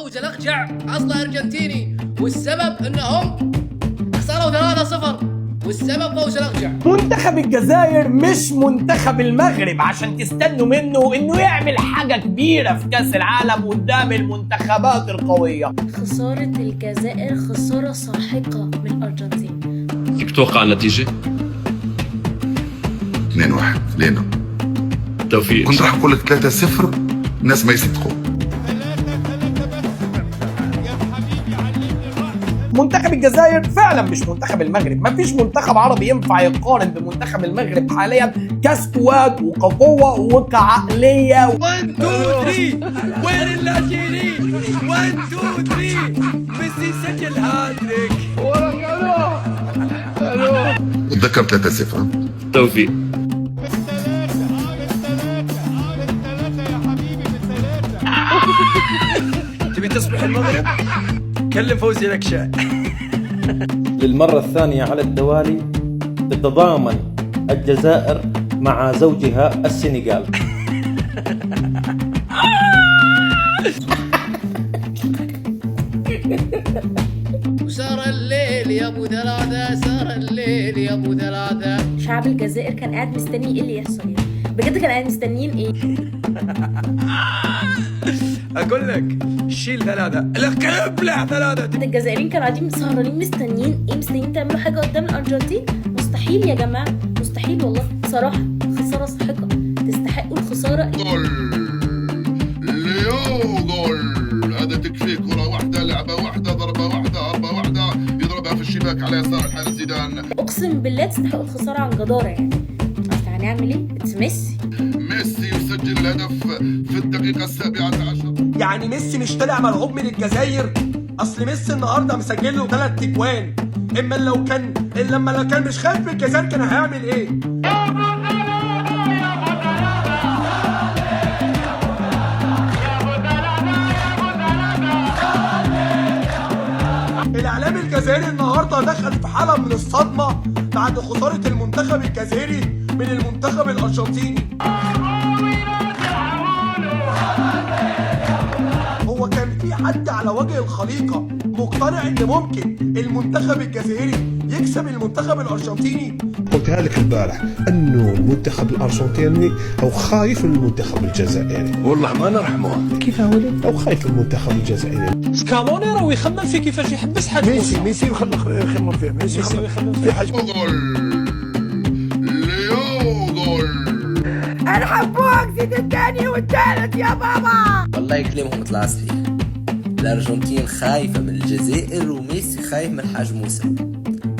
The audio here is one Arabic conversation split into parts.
فوز الأقجع أصله أرجنتيني، والسبب أنهم خسروا 3-0، والسبب فوز الأقجع. منتخب الجزائر مش منتخب المغرب عشان تستنوا منه انه يعمل حاجة كبيرة في كأس العالم قدام المنتخبات القوية. خسارة الجزائر خسارة ساحقة من الأرجنتين. فيك تتوقع النتيجة؟ 2-1 لينا. توفيق. كنت راح اقول لك 3-0، الناس ما يصدقوا. منتخب الجزائر فعلا مش منتخب المغرب، مفيش منتخب عربي ينفع يقارن بمنتخب المغرب حاليا كسكواد وكقوة وكعقلية. 1 2 3 وين اللاجئين؟ 1 2 3 ميسي سجل هاتريك. اتذكر 3-0. توفيق. تبي تصبح المغرب؟ كلم فوزي الأقجع. للمرة الثانية على التوالي تتضامن الجزائر مع زوجها السنغال. وسار الليل يا ابو ثلاثة، سار الليل يا ابو ثلاثة. شعب الجزائر كان قاعد مستني ايه اللي يحصل يعني، بجد كان قاعد مستنيين ايه؟ اقول لك شيل 3 لك ابلع 3. الجزائريين كانوا قاعدين سهرانين مستنيين ايه؟ مستنيين تعملوا حاجة قدام الأرجنتين؟ مستحيل يا جماعة، مستحيل والله. صراحة خسارة ساحقة، تستحقوا الخسارة. جول ليو، جول. هذا تكفيك. كرة واحدة، لعبة واحدة، ضربة واحدة، هربة واحدة، يضربها في الشباك على يسار الحارس زيدان. اقسم بالله تستحقوا الخسارة عن جدارة يعني. اصل هنعمل ايه؟ اتس ميسي. ميسي يسجل الهدف في الدقيقة 17. يعني ميسي مش طلع مرعوب من الجزائر؟ اصل ميسي النهارده مسجل له 3 اجوان، اما لو كان مش خايف من الجزائر كان هيعمل ايه؟ الاعلام الجزائري النهارده دخل في حاله من الصدمه بعد خساره المنتخب الجزائري من المنتخب الارجنتيني. هو كان في حد على وجه الخليقه مقتنع ان ممكن المنتخب الجزائري يكسب المنتخب الارجنتيني؟ قلتها لك البارح انه المنتخب الارجنتيني او خايف من المنتخب الجزائري. والله ما نرحموه. كيف هو او خايف من المنتخب الجزائري؟ سكالوني راه يخمم في كيفاش يحبس حد ميسي يخمم فيه. ميسي يخمم في حاجه. جول ليو، جول. الحبوك زيد الثاني والثالث يا بابا. والله كلامهم طلع صحيح. الأرجنتين خايفة من الجزائر وميسي خايف من الحاج موسى.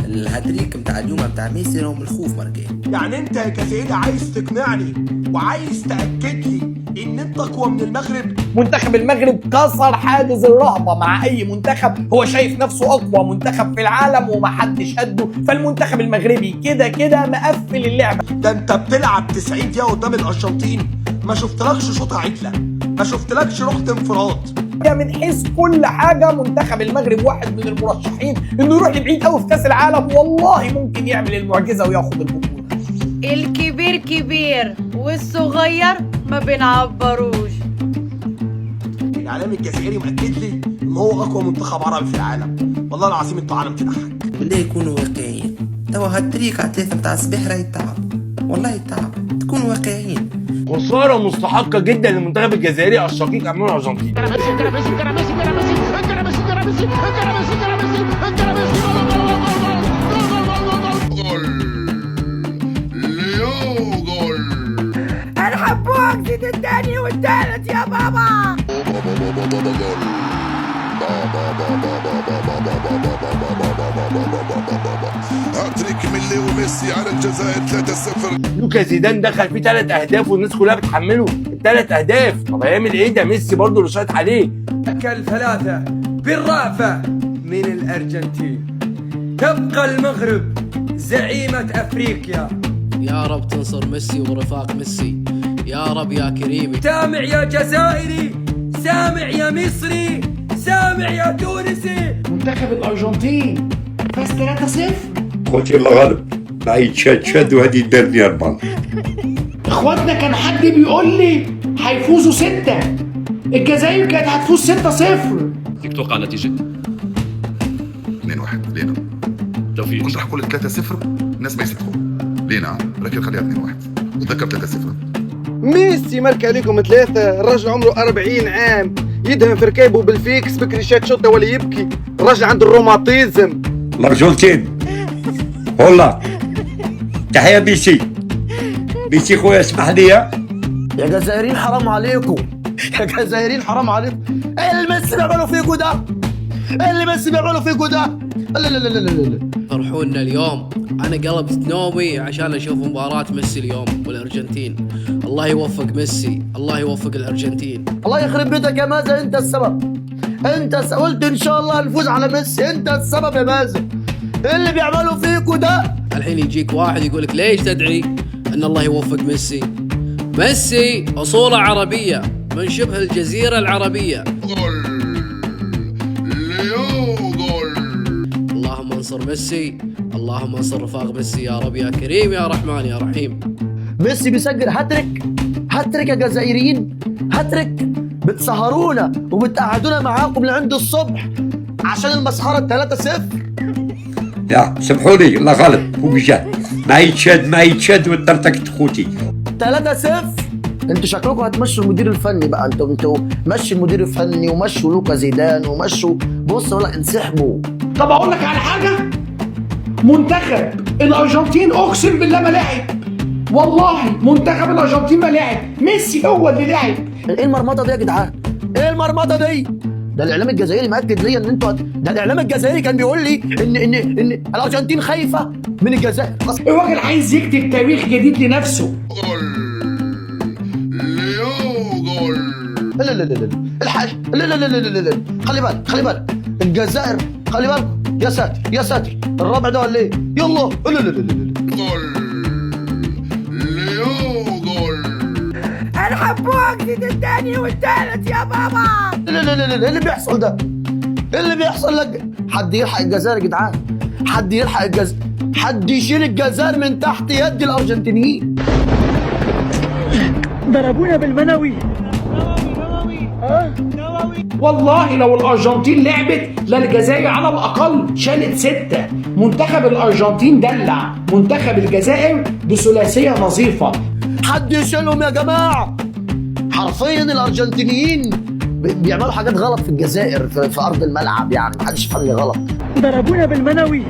الهاتريك متاع اليوم متاع ميسي راهم الخوف مركين. يعني انت يا جزائري عايز تقنعني وعايز تأكد لي ان انت اقوى من المغرب؟ منتخب المغرب كسر حاجز الرهبة مع اي منتخب هو شايف نفسه اقوى منتخب في العالم ومحدش قده، فالمنتخب المغربي كده كده مقفل اللعبة. ده انت بتلعب 90 دقيقة قدام الارجنتين، ما شفتلكش شوطة عدلة، ما شفتلكش رحت انفراد. من حيث كل حاجة منتخب المغرب واحد من المرشحين انه يروح لبعيد قوي في كأس العالم، والله ممكن يعمل المعجزة وياخد البطولة. الكبير كبير والصغير ما بنعبروش. الاعلام الجزائري مأكد لي ان هو اقوى منتخب عربي في العالم. والله العظيم انتوا عالم تضحك. بالله يكونوا واقعيين. توا هالتريك على 3 متاع الصباح راه يتعب، والله يتعب. تكونوا واقعيين. خسارة مستحقة جدا للمنتخب الجزائري الشقيق امام الارجنتين. جول ليو، جول. الحبوك زيد الثاني والثالث يا بابا. هاتريك من ليو ميسي على الجزائر 3-0. لوكا زيدان دخل فيه 3 اهداف والناس كلها بتحمله ال3 اهداف. طب هيعمل ايه ده؟ ميسي برضه اللي شايط عليه. أكل 3 بالرأفة من الأرجنتين. تبقى المغرب زعيمة أفريقيا. يا رب تنصر ميسي ورفاق ميسي، يا رب يا كريمي. سامع يا جزائري، سامع يا مصري، سامع يا تونسي. منتخب الارجنتين فاز 3-0. خوتي الله غالب. هاي تشاد وهذه دارني 4. اخواتنا كان حد بيقول لي هيفوزوا 6، الجزائر كانت هتفوز 6-0. تتوقع النتيجة؟ 2-1 لينا. توفيق. كنت رح اقول 3-0 الناس ما يصدقوا. لينا لكن خليها 2-1 وتذكر 3-0. ميسي مارك عليكم 3. الراجل عمره 40 عام يدهن في ركابه بالفيكس بكريشات شطه ولا يبكي. الراجل عنده الروماتيزم. الارجنتين هولا. تحية ميسي. ميسي خويا اسمح لي. يا جزائريين حرام عليكم، يا جزائريين حرام عليكم. ايه اللي ميسي بيعملوا فيكم ده؟ ايه اللي ميسي بيعملوا فيكم ده؟ لا لا لا لا لا. فرحونا اليوم. انا قلبت نومي عشان اشوف مباراة ميسي اليوم والارجنتين. الله يوفق ميسي، الله يوفق الارجنتين. الله يخرب بيتك يا مازن، انت السبب. انت قلت ان شاء الله نفوز على ميسي، انت السبب يا مازن. ايه اللي بيعملوا فيكم ده؟ الحين يجيك واحد يقولك ليش تدعي ان الله يوفق ميسي؟ ميسي اصوله عربية من شبه الجزيرة العربية. اللهم انصر ميسي، اللهم انصر رفاق ميسي يا رب يا كريم يا رحمن يا رحيم. ميسي بيسجل هاتريك، هاتريك يا جزائريين، هاتريك. بتسهرونا وبتقعدونا معاكم لعند الصبح عشان المسخرة 3-0. لا سامحوا لي الله غلط فوق الجهد. ما يتشاد وترتكت خوتي. 3-0. انتوا شكلكم هتمشوا المدير الفني بقى. انتوا مشوا المدير الفني ومشوا لوكا زيدان ومشوا. بص ولا انسحبوا. طب اقول لك على حاجه، منتخب الارجنتين اقسم بالله ما لعب. والله منتخب الارجنتين ما لعب، ميسي هو اللي لعب. ايه المرمطه دي يا جدعان؟ ايه المرمطه دي؟ ده الاعلام الجزائري مأكد ليا ان انتوا، ده الاعلام الجزائري كان بيقول لي ان الارجنتين خايفه من الجزائر. الراجل عايز يكتب تاريخ جديد لنفسه. لا لا لا لا الحاج، لا لا لا لا لا. خلي بالك خلي بالك الجزائر، خلي بالك. يا ساتر يا ساتر، الرابع ده ولا ايه؟ يلا. لا لا لا لا. انا حبوك زيد الثاني والثالث يا بابا. لا لا لا لا. ايه اللي بيحصل ده؟ ايه اللي بيحصل لك؟ حد يلحق الجزائر يا جدعان، حد يلحق الجزائر، حد يشيل الجزائر من تحت يد الارجنتينيين. ضربونا بالمنوي. والله لو الارجنتين لعبت للجزائر على الاقل شالت 6. منتخب الارجنتين دلع منتخب الجزائر بثلاثيه نظيفه. حد يشيلهم يا جماعه. حرفيا الارجنتينيين بيعملوا حاجات غلط في الجزائر في ارض الملعب، يعني محدش يفهمني غلط. ضربونا بالمنوي.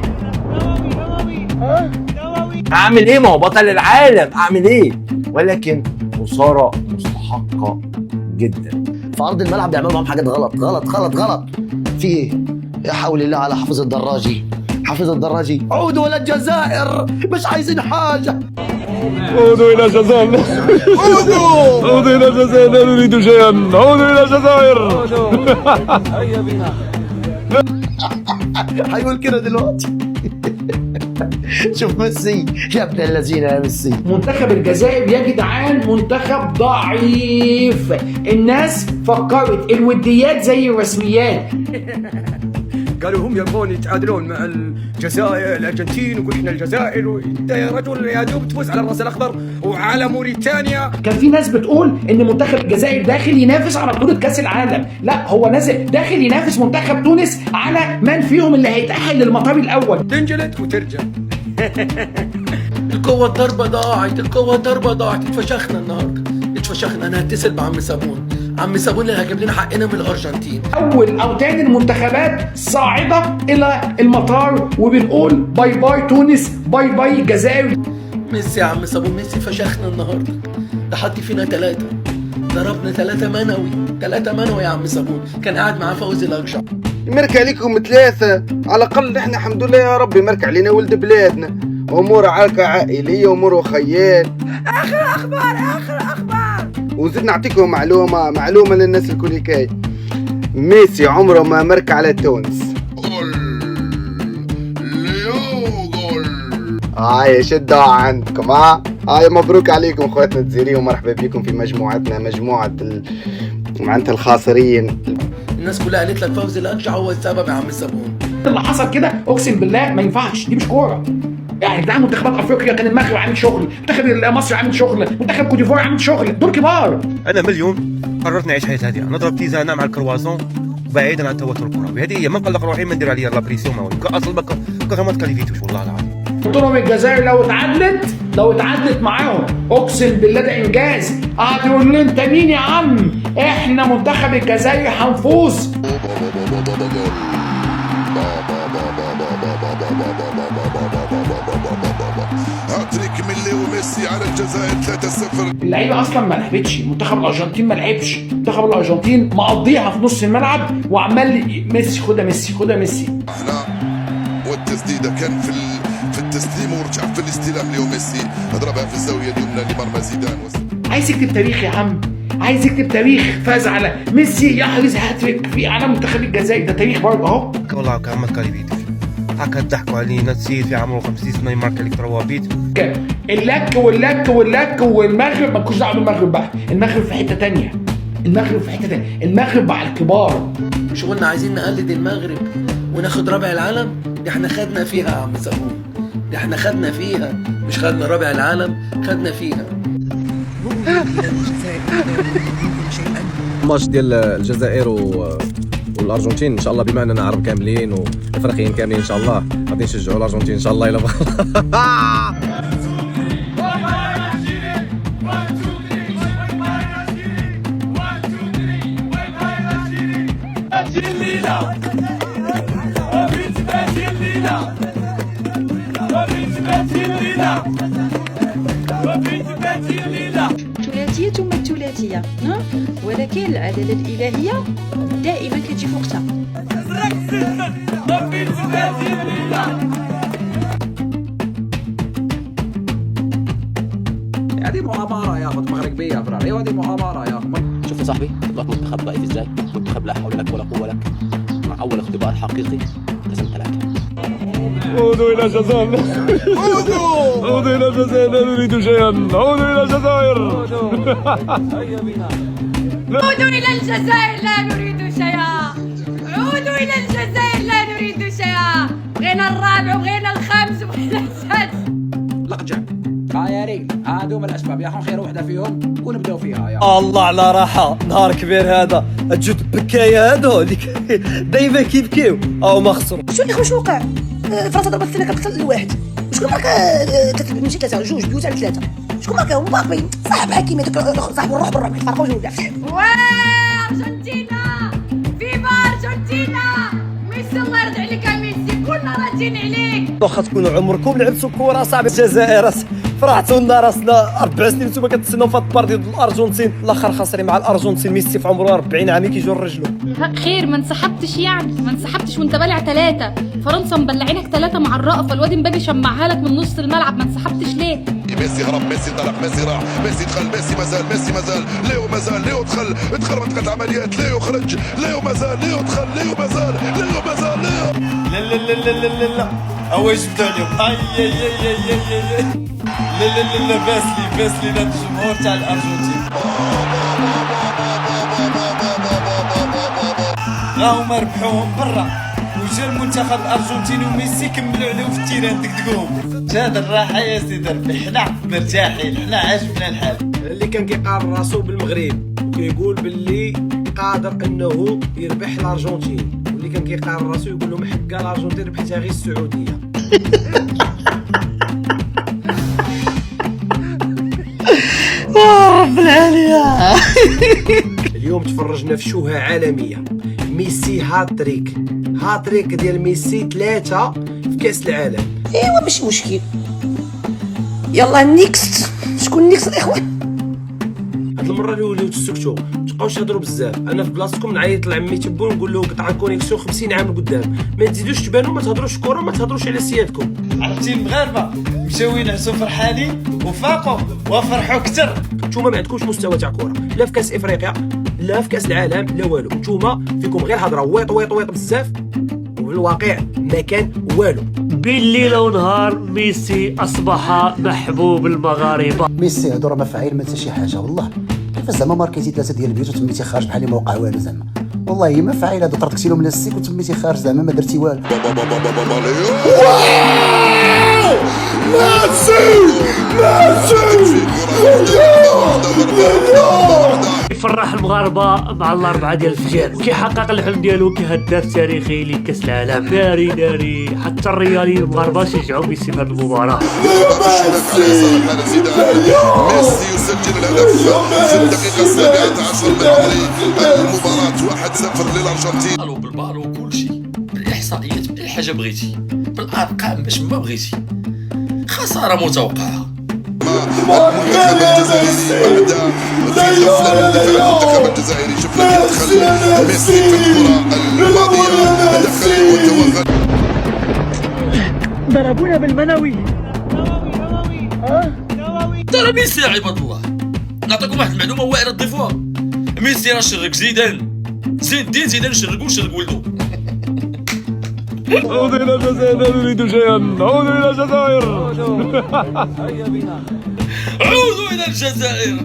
اعمل ايه؟ ما هو بطل العالم، اعمل ايه؟ ولكن خساره مستحقه جدا. في ارض الملعب بيعملوا معاهم حاجات غلط غلط غلط غلط. في ايه؟ يا حول الله على حافظ الدراجي، حافظ الدراجي. عودوا الى الجزائر، مش عايزين حاجه. عودوا الى الجزائر، عودوا الى الجزائر، لا نريد شيئا، عودوا الى الجزائر. هيا بنا. هيقول كده دلوقتي. شوف ميسي يا ابن الذين يا ميسي. منتخب الجزائر يا جدعان منتخب ضعيف. الناس فكرت الوديات زي الرسميات. قالوا هم يبغون يتعادلون مع الجزائر الارجنتين، ويقول احنا الجزائر، وانت يا رجل يا دوب تفوز على الراس الاخضر وعلى موريتانيا. كان في ناس بتقول ان منتخب الجزائر داخل ينافس على بطوله كاس العالم. لا، هو نازل داخل ينافس منتخب تونس على من فيهم اللي هيتاهل للمطار الاول. تنجلد وترجع. القوة الضربة ضاعت، القوة الضربة ضاعت. اتفشخنا النهارده، اتفشخنا. انا هتصل بعم صابون، عم صابون اللي هجيب لنا حقنا من الارجنتين. اول او تاني المنتخبات صاعده الى المطار، وبنقول باي باي تونس، باي باي الجزائر. ميسي يا عم صابون، ميسي فشخنا النهارده. ده حط فينا 3، ضربنا 3 منوي، 3 منوي يا عم صابون. كان قاعد معاه فوزي الاقشع. مرك عليكم 3 على الاقل. احنا الحمد لله يا ربي مرك علينا ولد بلادنا، امور عائليه، امور خيال. اخر اخبار، اخر اخبار. وزدنا نعطيكم معلومه للناس الكل كاي. ميسي عمره ما مرك على تونس. هاي شدوا عندكم. هاي مبروك عليكم اخواتنا الجزائريين، ومرحبا بكم في مجموعتنا، مجموعه معناتها الخاسرين. الناس كلها قالت لك فوزي الاقشع هو السبب يا عم صابون. اللي حصل كده اقسم بالله ما ينفعش، دي مش كوره. يعني ده منتخبات افريقيا كان المغرب عامل شغل، منتخب مصر عامل شغل، منتخب كوت ديفوار عامل شغل، دول كبار. انا مليون قررت نعيش حياه هادئه، نضرب تيزانه مع الكرواسون بعيدا عن توتر الكروي. هذه هي، ما نقلق روحي، ما ندير عليا لا بريسيون ما والو، اصلا كان ما تكاليفيتوش والله العظيم. قلت لهم الجزائر لو اتعادلت معاهم اقسم بالله ده انجاز. قعدوا يقولوا لي انت مين يا عم؟ احنا منتخب الجزائر هنفوز. هاتريك من ليو ميسي على الجزائر 3-0. اللعيبه اصلا ما لعبتش، منتخب الارجنتين ما لعبش، منتخب الارجنتين مقضيها في نص الملعب وعمال ميسي خدها ميسي خدها ميسي. هنا والتسديده كان في التسليم ورجع في الاستلام ليو ميسي، ضربها في الزاويه اليمنى لمرمى زيدان. عايز يكتب تاريخ يا عم، عايز يكتب تاريخ، فاز على ميسي يحرز هاتريك في على منتخب الجزائر، ده تاريخ برضه اهو. والله كان ما تكاليفيتوش، هكا ضحكوا علينا. تسيد في عمره 50 سنه يمارك عليك تروابيت. اللك والمغرب مالكوش دعوه بالمغرب بقى، المغرب في حته تانية، المغرب مع الكبار. مش قلنا عايزين نقلد المغرب وناخد رابع العالم؟ دي احنا خدنا فيها يا عم صابون، دي احنا خدنا فيها، مش خدنا رابع العالم، خدنا فيها. الماتش ديال الجزائر والارجنتين ان شاء الله، بما اننا عرب كاملين وافريقيين كاملين ان شاء الله غادي نشجعوا الارجنتين ان شاء الله. الى ثلاثية ثم الثلاثية، ولكن العدالة الإلهية دائما كتجي فوقتها. هذه مؤامرة يا اخوة مغربية فراري، هذه مؤامرة يا اخوة. شوف يا صاحبي، تطلع منتخب ضعيف ازاي؟ منتخب لا حول لك ولا قوة لك. مع أول اختبار حقيقي لازم 3. عودوا إلى الجزائر، عودوا إلى الجزائر، لا نريد شيئا، عودوا إلى الجزائر. عودوا إلى الجزائر لا نريد شيئا، عودوا إلى الجزائر لا نريد شيئا. بغينا الرابع وبغينا الخامس وبغينا السادس. لقجع يا ريت، هادو من الاسباب يا اخو، خير وحده فيهم ونبداو فيها. يا الله على راحه، نهار كبير هذا، تجود بكايه هادو اللي دايما كيبكيو او ما خسروا. شو وقع؟ فرنسا ضربت 3 قتل لواحد. شكون ماركا 3 ماشي 3 2 بيوت على 3؟ شكون ماركا؟ مبابي صاحب حكيمي داك صاحب الروح برا ما يتفرقوش ولا ارجنتينا، فيفا ارجنتينا، ميسي الله يرضي عليك يا ميسي، كلنا راضيين عليك. واخا تكونوا عمركم لعبتوا كره صاحبي الجزائر، فرحتوا لنا راسنا 4 سنين نتوما كتسناو في هاد البارتي ضد الارجنتين، الاخر خاسرين مع الارجنتين. ميسي في عمره 40 عام كيجور رجلو. خير ما انسحبتش يعني، ما انسحبتش وانت بالع 3. فرنسا مبلعينك 3 مع الرأفة، الواد مبابي شمعها لك من نص الملعب، ما انسحبتش ليه؟ ميسي هرب، ميسي انطلق، ميسي راح، ميسي دخل، ميسي مازال، ليو مازال، ليو دخل منطقة العمليات، ليو خرج، ليو مازال، ليو دخل، ليو مازال، ليو. لا اواش جبتوا عليهم؟ اي لا باسلي لا الجمهور تاع الارجنتين راهم ربحوهم برا، وجا المنتخب الارجنتيني وميسي كملوا عليهم في التيران دقدقوهم. جاد الراحه يا سيدي ربي، حنا مرتاحين، حنا عاجبنا الحال. اللي كان كيقارن راسو بالمغرب وكيقول باللي قادر انه يربح الارجنتين، واللي كان كيقارن راسو يقول لهم حكا الارجنتين ربحتها غير السعوديه. رب العالية. اليوم تفرجنا في شوهة عالمية، ميسي هاتريك ديال ميسي 3 في كأس العالم. ايوا ماشي مشكل، يلا نيكست. شكون نيكست الاخوان؟ هاد المره اللي وليتو تسكتوا متبقاوش تهضروا بزاف. انا في بلاصتكم نعيط لعمي تبون نقول له قطع الكونيكسيون 50 عام لقدام، ما تزيدوش تبانوا، ما تهضروش كره، ما تهضروش على سيادكم. عرفتي المغاربه مشاو ينعسوا فرحانين وفاقوا وفرحوا كثر. نتوما ما عندكمش مستوى تاع كره، لا في كاس افريقيا لا في كاس العالم لا والو. نتوما فيكم غير هضره ويط بزاف، وفي الواقع ما كان والو. بالليل ونهار ميسي اصبح محبوب المغاربه. ميسي هادو راه مفاعيل ما حتى شي حاجه والله. كيفاش زعما ماركيتي 3 ديال البيوت وتميتي خارج بحال اللي ما وقع والو زعما؟ والله هي مفاعيل هادو، طردتي لهم لاستيك وتميتي خارج زعما ما درتي والو. ميسي يفرح المغاربه مع الاربعه ديال الفجر، كيحقق الحلم ديالو كهداف تاريخي لكاس العالم. داري حتى الرياليين المغاربه شجعوا ميسي في هذه المباراه. ميسي يسجل الهدف في الدقيقه 17 من عمره المباراه 1-0 للارجنتين. بالبالو كل شيء، بالاحصائيات، باي حاجه بغيتي، بالارقام باش ما بغيتي. خساره متوقعه. المنتخب الجزائري بعد في غفله دفاع المنتخب الجزائري، شفنا يدخل ميسي في الكره الماضيه، دخل وتوغل. ضربونا بالمنوي. ترى ميسي يا عباد الله، نعطيكم واحد المعلومه واعره تضيفوها. ميسي راه شرك زيدان، زيدان شرك ولده. عودوا الى الجزائر لا نريد شيئا، عودوا الى الجزائر. عودوا الى الجزائر.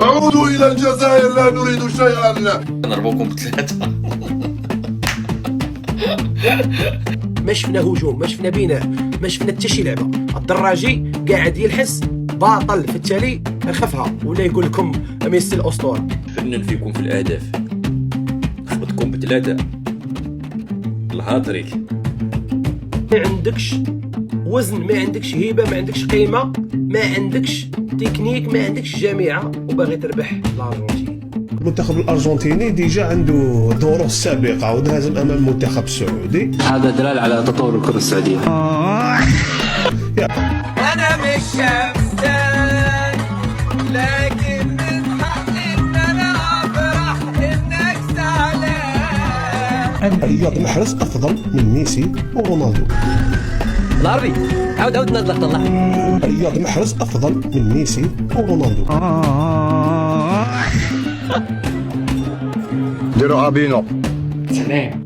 عودوا الى الجزائر لا نريد شيئا. نضربوكم بثلاثه. ما شفنا هجوم، ما شفنا بناء، ما شفنا حتى شي لعبه. الدراجي قاعد يلحس باطل، في التالي خفها ولا يقول لكم ميسي الاسطوره. فنن فيكم في الاهداف، خبطكم بثلاثه الهاتريك. ما عندكش وزن، ما عندكش هيبه، ما عندكش قيمه، ما عندكش تكنيك، ما عندكش جامعه، وباغي تربح الارجنتين. المنتخب الارجنتيني ديجا عنده دوره سابقه ونهزم امام المنتخب السعودي. هذا دلال على تطور الكره السعوديه. انا مش شمسان، لكن من حقي ان انا افرح انك زعلان. رياض محرز افضل من ميسي ورونالدو. العربي عاود نطلق طلع. رياض محرز افضل من ميسي ورونالدو. ديروا ابينو. سلام.